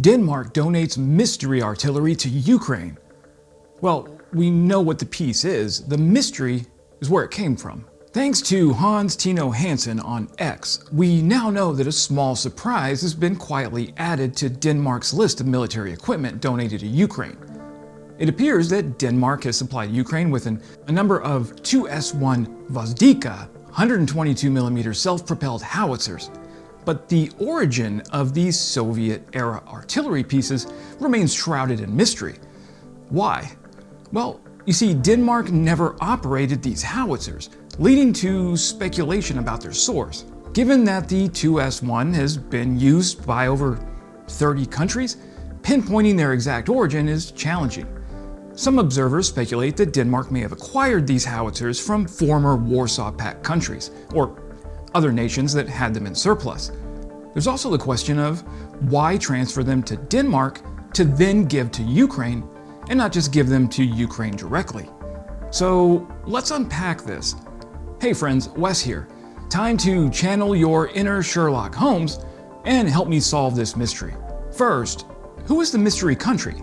Denmark donates mystery artillery to Ukraine. Well, we know what the piece is. The mystery is where it came from. Thanks to Hans Tino Hansen on X, we now know that a small surprise has been quietly added to Denmark's list of military equipment donated to Ukraine. It appears that Denmark has supplied Ukraine with a number of 2S1 Gvozdika 122mm self-propelled howitzers. But the origin of these Soviet-era artillery pieces remains shrouded in mystery. Why? Well, you see, Denmark never operated these howitzers, leading to speculation about their source. Given that the 2S1 has been used by over 30 countries, pinpointing their exact origin is challenging. Some observers speculate that Denmark may have acquired these howitzers from former Warsaw Pact countries, or other nations that had them in surplus. There's also the question of why transfer them to Denmark to then give to Ukraine, and not just give them to Ukraine directly. So let's unpack this. Hey friends, Wes here. Time to channel your inner Sherlock Holmes and help me solve this mystery. First, who is the mystery country?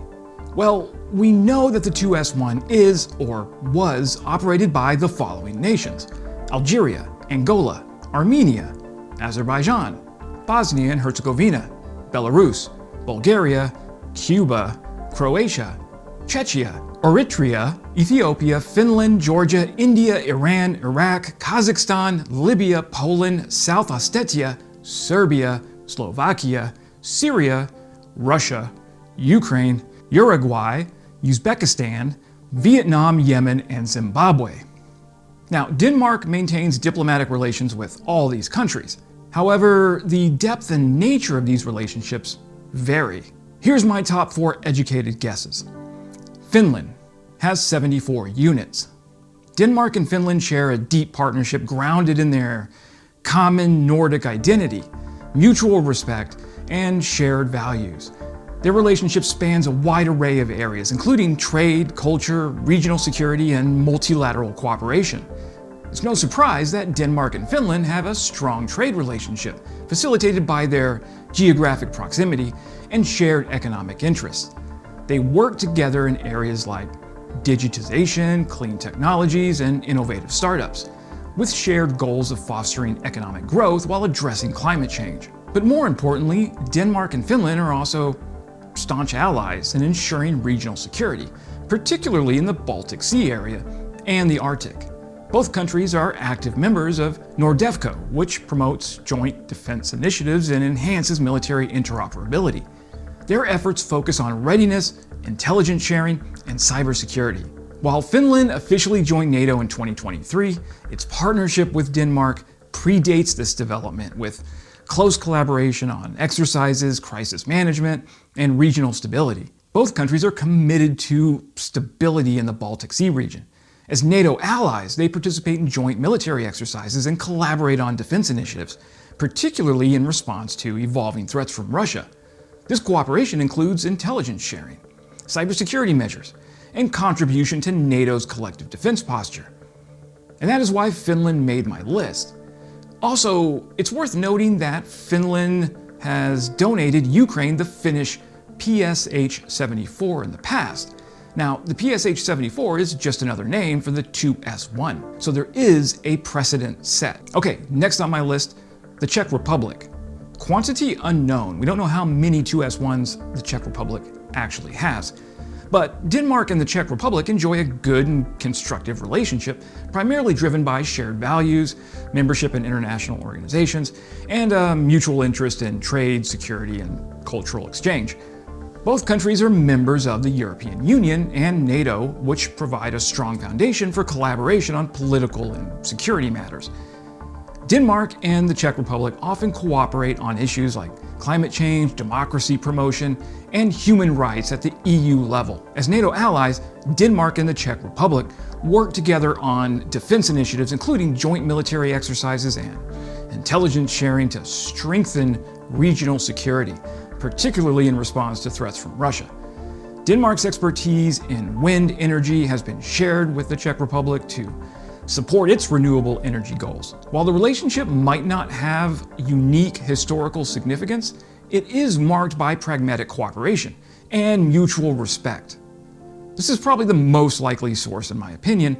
Well, we know that the 2S1 is, or was, operated by the following nations: Algeria, Angola, Armenia, Azerbaijan, Bosnia and Herzegovina, Belarus, Bulgaria, Cuba, Croatia, Czechia, Eritrea, Ethiopia, Finland, Georgia, India, Iran, Iraq, Kazakhstan, Libya, Poland, South Ossetia, Serbia, Slovakia, Syria, Russia, Ukraine, Uruguay, Uzbekistan, Vietnam, Yemen, and Zimbabwe. Now, Denmark maintains diplomatic relations with all these countries. However, the depth and nature of these relationships vary. Here's my top 4 educated guesses. Finland has 74 units. Denmark and Finland share a deep partnership grounded in their common Nordic identity, mutual respect, and shared values. Their relationship spans a wide array of areas, including trade, culture, regional security, and multilateral cooperation. It's no surprise that Denmark and Finland have a strong trade relationship, facilitated by their geographic proximity and shared economic interests. They work together in areas like digitization, clean technologies, and innovative startups, with shared goals of fostering economic growth while addressing climate change. But more importantly, Denmark and Finland are also staunch allies in ensuring regional security, particularly in the Baltic Sea area and the Arctic. Both countries are active members of NORDEFCO, which promotes joint defense initiatives and enhances military interoperability. Their efforts focus on readiness, intelligence sharing, and cybersecurity. While Finland officially joined NATO in 2023, its partnership with Denmark predates this development, with close collaboration on exercises, crisis management, and regional stability. Both countries are committed to stability in the Baltic Sea region. As NATO allies, they participate in joint military exercises and collaborate on defense initiatives, particularly in response to evolving threats from Russia. This cooperation includes intelligence sharing, cybersecurity measures, and contribution to NATO's collective defense posture. And that is why Finland made my list. Also, it's worth noting that Finland has donated Ukraine the Finnish PSH-74 in the past. Now, the PSH-74 is just another name for the 2S1, so there is a precedent set. Okay, next on my list, the Czech Republic. Quantity unknown. We don't know how many 2S1s the Czech Republic actually has. But Denmark and the Czech Republic enjoy a good and constructive relationship, primarily driven by shared values, membership in international organizations, and a mutual interest in trade, security, and cultural exchange. Both countries are members of the European Union and NATO, which provide a strong foundation for collaboration on political and security matters. Denmark and the Czech Republic often cooperate on issues like climate change, democracy promotion, and human rights at the EU level. As NATO allies, Denmark and the Czech Republic work together on defense initiatives, including joint military exercises and intelligence sharing to strengthen regional security, particularly in response to threats from Russia. Denmark's expertise in wind energy has been shared with the Czech Republic to support its renewable energy goals. While the relationship might not have unique historical significance, it is marked by pragmatic cooperation and mutual respect. This is probably the most likely source in my opinion,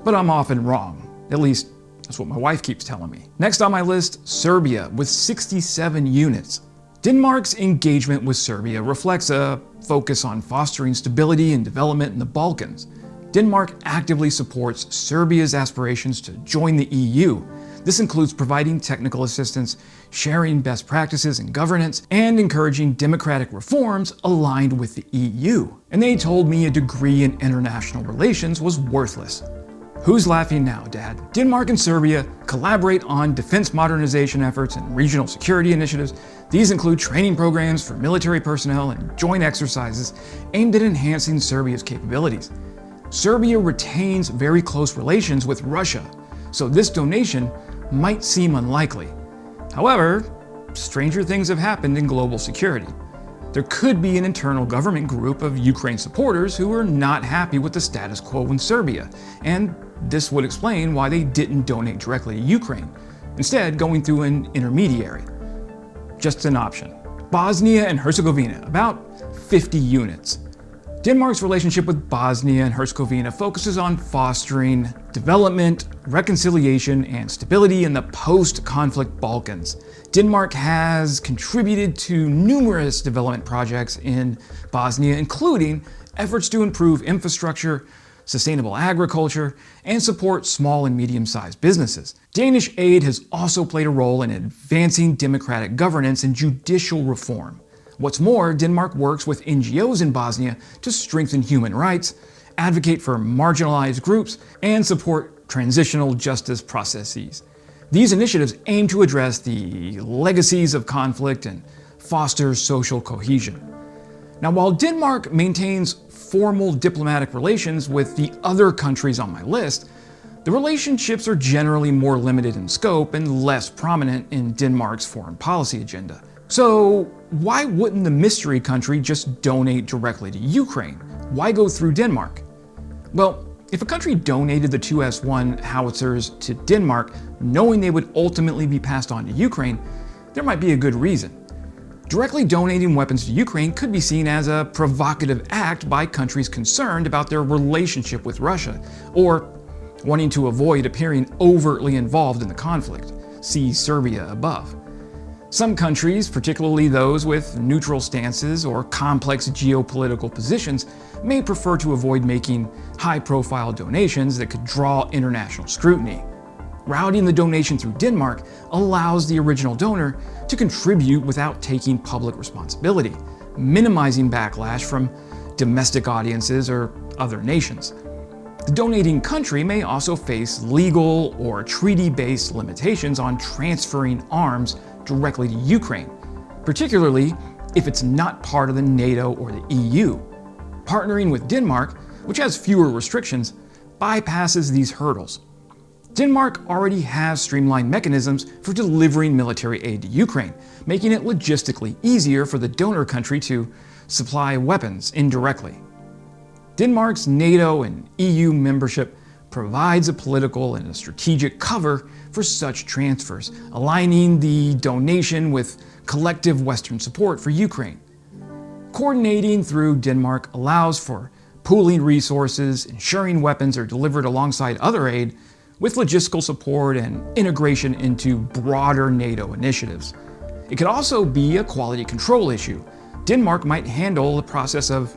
but I'm often wrong. At least, that's what my wife keeps telling me. Next on my list, Serbia with 67 units. Denmark's engagement with Serbia reflects a focus on fostering stability and development in the Balkans. Denmark actively supports Serbia's aspirations to join the EU. This includes providing technical assistance, sharing best practices in governance, and encouraging democratic reforms aligned with the EU. And they told me a degree in international relations was worthless. Who's laughing now, Dad? Denmark and Serbia collaborate on defense modernization efforts and regional security initiatives. These include training programs for military personnel and joint exercises aimed at enhancing Serbia's capabilities. Serbia retains very close relations with Russia, so this donation might seem unlikely. However, stranger things have happened in global security. There could be an internal government group of Ukraine supporters who are not happy with the status quo in Serbia, and this would explain why they didn't donate directly to Ukraine, instead going through an intermediary. Just an option. Bosnia and Herzegovina, about 50 units. Denmark's relationship with Bosnia and Herzegovina focuses on fostering development, reconciliation, and stability in the post-conflict Balkans. Denmark has contributed to numerous development projects in Bosnia, including efforts to improve infrastructure, sustainable agriculture, and support small and medium-sized businesses. Danish aid has also played a role in advancing democratic governance and judicial reform. What's more, Denmark works with NGOs in Bosnia to strengthen human rights, advocate for marginalized groups, and support transitional justice processes. These initiatives aim to address the legacies of conflict and foster social cohesion. Now, while Denmark maintains formal diplomatic relations with the other countries on my list, the relationships are generally more limited in scope and less prominent in Denmark's foreign policy agenda. So why wouldn't the mystery country just donate directly to Ukraine? Why go through Denmark? Well, if a country donated the two S-1 howitzers to Denmark, knowing they would ultimately be passed on to Ukraine, there might be a good reason. Directly donating weapons to Ukraine could be seen as a provocative act by countries concerned about their relationship with Russia, or wanting to avoid appearing overtly involved in the conflict. See Serbia above. Some countries, particularly those with neutral stances or complex geopolitical positions, may prefer to avoid making high-profile donations that could draw international scrutiny. Routing the donation through Denmark allows the original donor to contribute without taking public responsibility, minimizing backlash from domestic audiences or other nations. The donating country may also face legal or treaty-based limitations on transferring arms directly to Ukraine, particularly if it's not part of the NATO or the EU. Partnering with Denmark, which has fewer restrictions, bypasses these hurdles. Denmark already has streamlined mechanisms for delivering military aid to Ukraine, making it logistically easier for the donor country to supply weapons indirectly. Denmark's NATO and EU membership provides a political and a strategic cover for such transfers, aligning the donation with collective Western support for Ukraine. Coordinating through Denmark allows for pooling resources, ensuring weapons are delivered alongside other aid, with logistical support and integration into broader NATO initiatives. It could also be a quality control issue. Denmark might handle the process of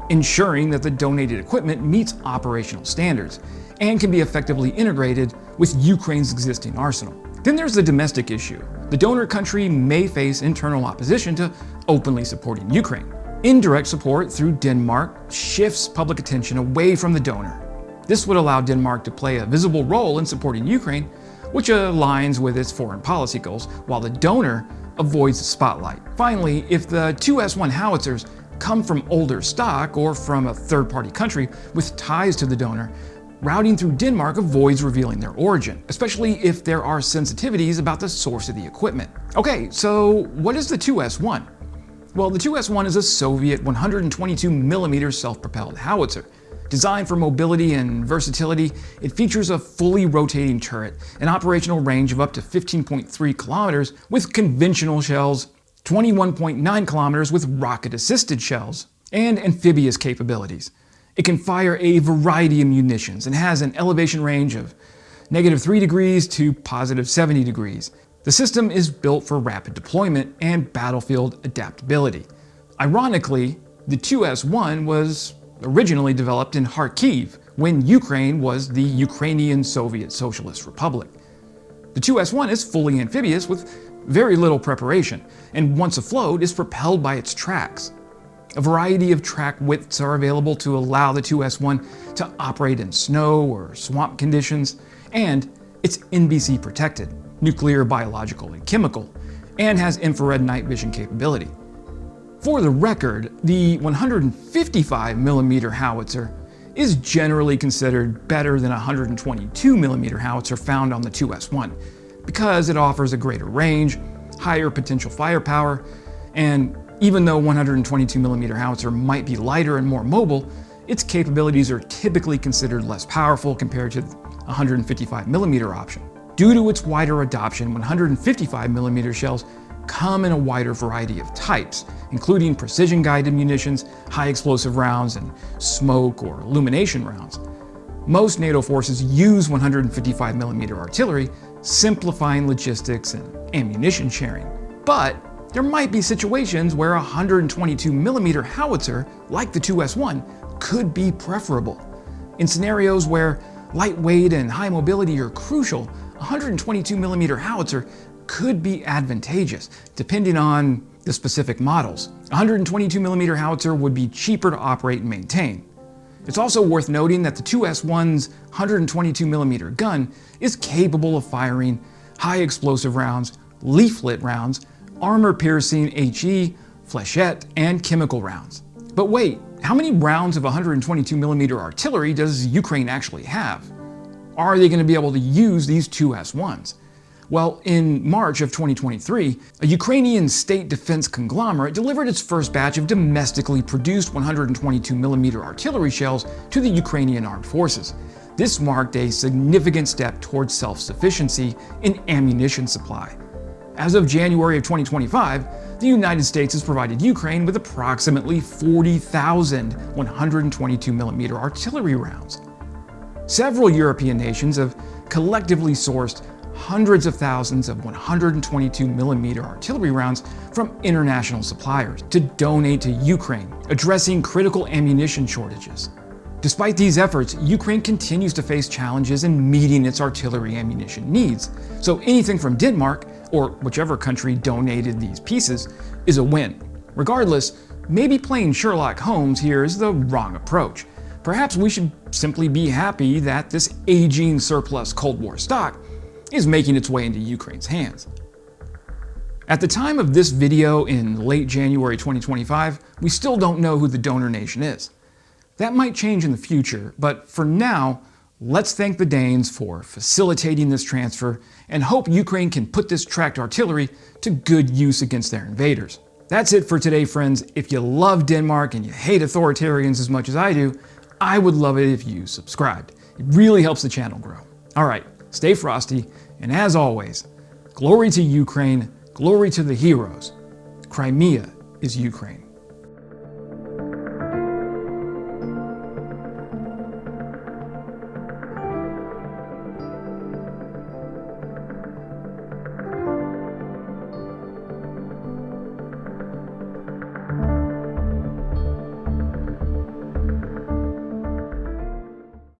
ensuring that the donated equipment meets operational standards and can be effectively integrated with Ukraine's existing arsenal. Then there's the domestic issue. The donor country may face internal opposition to openly supporting Ukraine. Indirect support through Denmark shifts public attention away from the donor. This would allow Denmark to play a visible role in supporting Ukraine, which aligns with its foreign policy goals, while the donor avoids the spotlight. Finally, if the two S-1 howitzers come from older stock or from a third-party country with ties to the donor, routing through Denmark avoids revealing their origin, especially if there are sensitivities about the source of the equipment. Okay, so what is the 2S-1? Well, the 2S-1 is a Soviet 122mm self-propelled howitzer. Designed for mobility and versatility, it features a fully rotating turret, an operational range of up to 15.3 kilometers with conventional shells, 21.9 kilometers with rocket-assisted shells, and amphibious capabilities. It can fire a variety of munitions and has an elevation range of -3 degrees to +70 degrees. The system is built for rapid deployment and battlefield adaptability. Ironically, the 2S-1 was originally developed in Kharkiv when Ukraine was the Ukrainian Soviet Socialist Republic. The 2S-1 is fully amphibious with very little preparation, and once afloat is propelled by its tracks. A variety of track widths are available to allow the 2S-1 to operate in snow or swamp conditions, and it's NBC protected, nuclear, biological, and chemical, and has infrared night vision capability. For the record, the 155mm howitzer is generally considered better than a 122mm howitzer found on the 2S-1 because it offers a greater range, higher potential firepower, and even though 122mm howitzer might be lighter and more mobile, its capabilities are typically considered less powerful compared to the 155mm option. Due to its wider adoption, 155mm shells come in a wider variety of types, including precision-guided munitions, high-explosive rounds, and smoke or illumination rounds. Most NATO forces use 155mm artillery, simplifying logistics and ammunition sharing. But there might be situations where a 122mm howitzer, like the 2S-1, could be preferable. In scenarios where lightweight and high mobility are crucial, a 122mm howitzer could be advantageous, depending on the specific models. A 122mm howitzer would be cheaper to operate and maintain. It's also worth noting that the 2S-1's 122mm gun is capable of firing high explosive rounds, leaflet rounds, armor-piercing HE, flechette, and chemical rounds. But wait, how many rounds of 122mm artillery does Ukraine actually have? Are they going to be able to use these 2S-1s? Well, in March of 2023, a Ukrainian state defense conglomerate delivered its first batch of domestically produced 122mm artillery shells to the Ukrainian armed forces. This marked a significant step towards self-sufficiency in ammunition supply. As of January of 2025, the United States has provided Ukraine with approximately 40,000 122mm artillery rounds. Several European nations have collectively sourced hundreds of thousands of 122mm artillery rounds from international suppliers to donate to Ukraine, addressing critical ammunition shortages. Despite these efforts, Ukraine continues to face challenges in meeting its artillery ammunition needs, so anything from Denmark, or whichever country donated these pieces, is a win. Regardless, maybe playing Sherlock Holmes here is the wrong approach. Perhaps we should simply be happy that this aging surplus Cold War stock is making its way into Ukraine's hands. At the time of this video in late January 2025, we still don't know who the donor nation is. That might change in the future, but for now, let's thank the Danes for facilitating this transfer and hope Ukraine can put this tracked artillery to good use against their invaders. That's it for today, friends. If you love Denmark and you hate authoritarians as much as I do, I would love it if you subscribed. It really helps the channel grow. All right, stay frosty, and as always, glory to Ukraine, glory to the heroes. Crimea is Ukraine.